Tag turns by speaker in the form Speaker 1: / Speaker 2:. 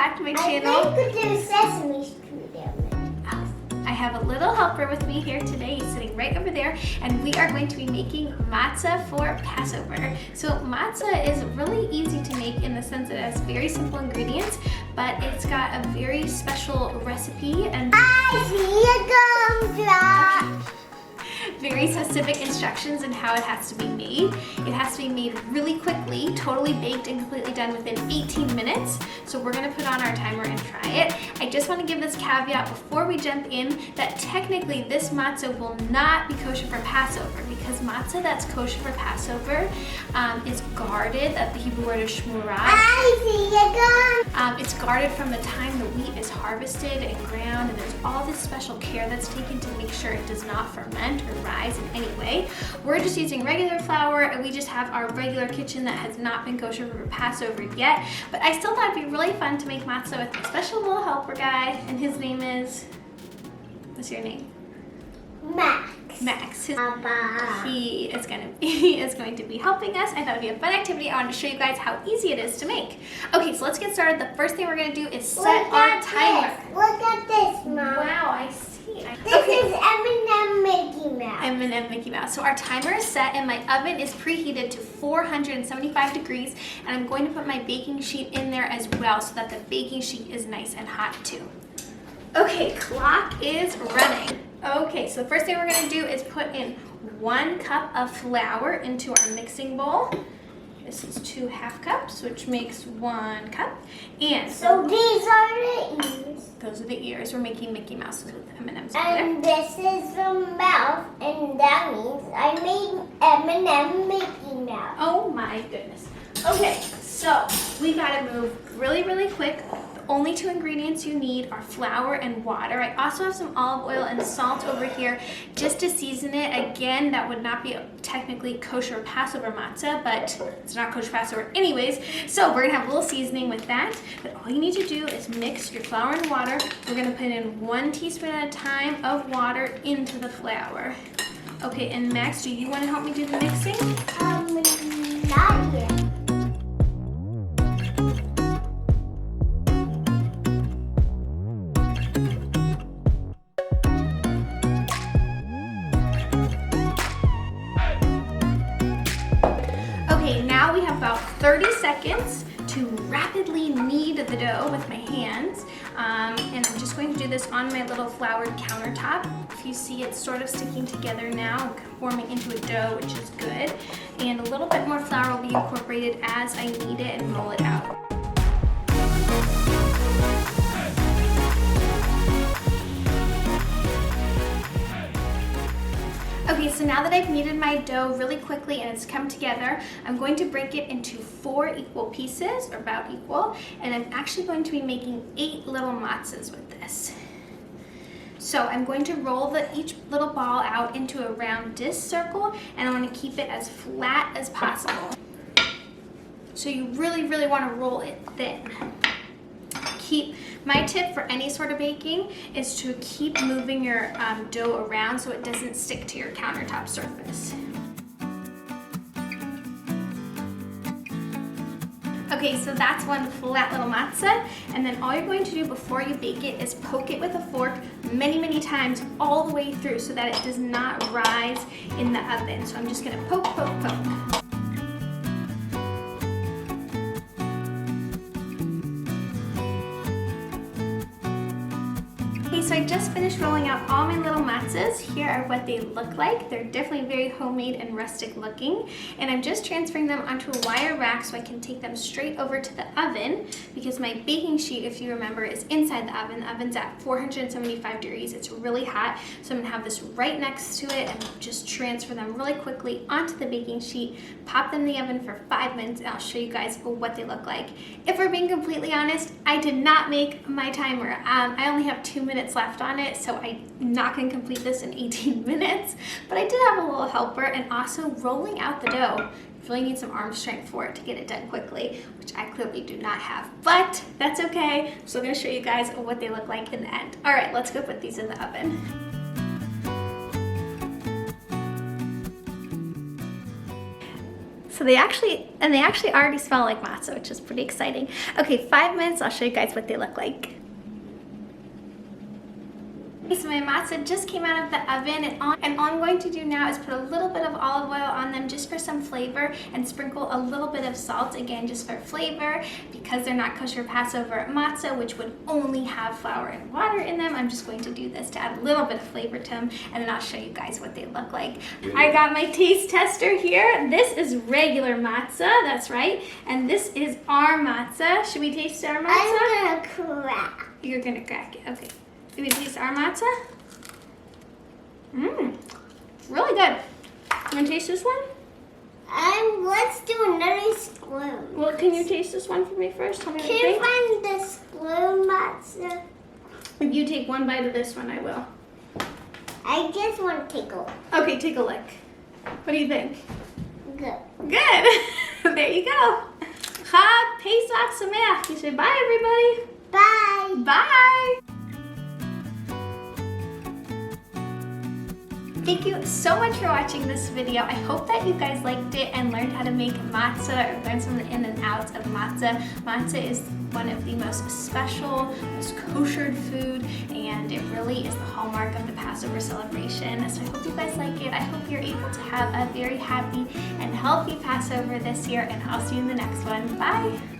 Speaker 1: back to my channel.
Speaker 2: I think there's sesame street there.
Speaker 1: I have a little helper with me here today. He's sitting right over there, and we are going to be making matzah for Passover. So matzah is really easy to make in the sense that it has very simple ingredients, but it's got a very special recipe and
Speaker 2: I see a gumdrop.
Speaker 1: very specific instructions on how it has to be made. It has to be made really quickly, totally baked and completely done within 18 minutes. So we're gonna put on our timer and try it. I just wanna give this caveat before we jump in that technically this matzah will not be kosher for Passover, because matzah that's kosher for Passover is guarded. The Hebrew word is shmurah.
Speaker 2: I see a gum.
Speaker 1: It's guarded from the time the wheat is harvested and ground, and there's all this special care that's taken to make sure it does not ferment or rise in any way. We're just using regular flour, and we just have our regular kitchen that has not been kosher for Passover yet. But I still thought it'd be really fun to make matzah with a special little helper guy, and his name is, what's your name?
Speaker 2: Max.
Speaker 1: Max.
Speaker 2: Papa.
Speaker 1: He is going to be helping us. I thought it'd be a fun activity. I wanted to show you guys how easy it is to make. Okay, so let's get started. The first thing we're gonna do is set our timer.
Speaker 2: Look at this, Mom.
Speaker 1: Wow, I see.
Speaker 2: This is M&M Mickey Mouse.
Speaker 1: M&M Mickey Mouse. So our timer is set, and my oven is preheated to 475 degrees, and I'm going to put my baking sheet in there as well so that the baking sheet is nice and hot too. Okay, clock is running. Okay, so the first thing we're gonna do is put in 1 cup of flour into our mixing bowl. This is 2 half cups, which makes 1 cup. And
Speaker 2: so these are the ears.
Speaker 1: Those are the ears. We're making Mickey Mouse with M&M's.
Speaker 2: And this is the mouth, and that means I made M&M Mickey Mouse.
Speaker 1: Oh my goodness. Okay, so we gotta move really, really quick. The only 2 ingredients you need are flour and water. I also have some olive oil and salt over here just to season it. Again, that would not be technically kosher Passover matzah, but it's not kosher Passover anyways. So we're gonna have a little seasoning with that. But all you need to do is mix your flour and water. We're gonna put in 1 teaspoon at a time of water into the flour. Okay, and Max, do you wanna help me do the mixing?
Speaker 2: Not yet.
Speaker 1: Okay, now we have about 30 seconds to rapidly knead the dough with my hands. And I'm just going to do this on my little floured countertop. If you see, it's sort of sticking together now, forming into a dough, which is good. And a little bit more flour will be incorporated as I knead it and roll it out. Okay, so now that I've kneaded my dough really quickly and it's come together, I'm going to break it into 4 equal pieces, or about equal, and I'm actually going to be making 8 little matzahs with this. So I'm going to roll each little ball out into a round disc circle, and I want to keep it as flat as possible. So you really, really want to roll it thin. My tip for any sort of baking is to keep moving your dough around so it doesn't stick to your countertop surface. Okay, so that's 1 flat little matzah, and then all you're going to do before you bake it is poke it with a fork many, many times all the way through so that it does not rise in the oven. So I'm just gonna poke, poke, poke. So I just finished rolling out all my little matzahs. Here are what they look like. They're definitely very homemade and rustic looking. And I'm just transferring them onto a wire rack so I can take them straight over to the oven, because my baking sheet, if you remember, is inside the oven. The oven's at 475 degrees. It's really hot. So I'm gonna have this right next to it and just transfer them really quickly onto the baking sheet, pop them in the oven for 5 minutes, and I'll show you guys what they look like. If we're being completely honest, I did not make my timer. I only have 2 minutes left on it, so I'm not going to complete this in 18 minutes, but I did have a little helper, and also rolling out the dough. You really need some arm strength for it to get it done quickly, which I clearly do not have, but that's okay. I'm still going to show you guys what they look like in the end. All right, let's go put these in the oven. So They actually already smell like matzah, which is pretty exciting. Okay, 5 minutes, I'll show you guys what they look like. Okay, so my matzah just came out of the oven, and all I'm going to do now is put a little bit of olive oil on them just for some flavor, and sprinkle a little bit of salt, again just for flavor, because they're not kosher Passover matzah, which would only have flour and water in them. I'm just going to do this to add a little bit of flavor to them, and then I'll show you guys what they look like. I got my taste tester here. This is regular matzah, that's right, and this is our matzah. Should we taste our matzah?
Speaker 2: I'm gonna crack.
Speaker 1: You're gonna crack it, okay. Do we taste our matzah? Mmm, really good. You wanna taste this one?
Speaker 2: Let's do another spoon.
Speaker 1: Well, can you taste this one for me first? Tell me what you
Speaker 2: Can you
Speaker 1: think.
Speaker 2: find the spoon, matzah?
Speaker 1: If you take one bite of this one, I will.
Speaker 2: I just want to take a look.
Speaker 1: Okay, take a lick. What do you think?
Speaker 2: Good.
Speaker 1: Good. There you go. Chag Pesach Sameach. You say bye, everybody.
Speaker 2: Bye.
Speaker 1: Bye. Thank you so much for watching this video. I hope that you guys liked it and learned how to make matzah, or learned some of the in and outs of matzah. Matzah is one of the most special, most koshered food, and it really is the hallmark of the Passover celebration. So I hope you guys like it. I hope you're able to have a very happy and healthy Passover this year, and I'll see you in the next one. Bye.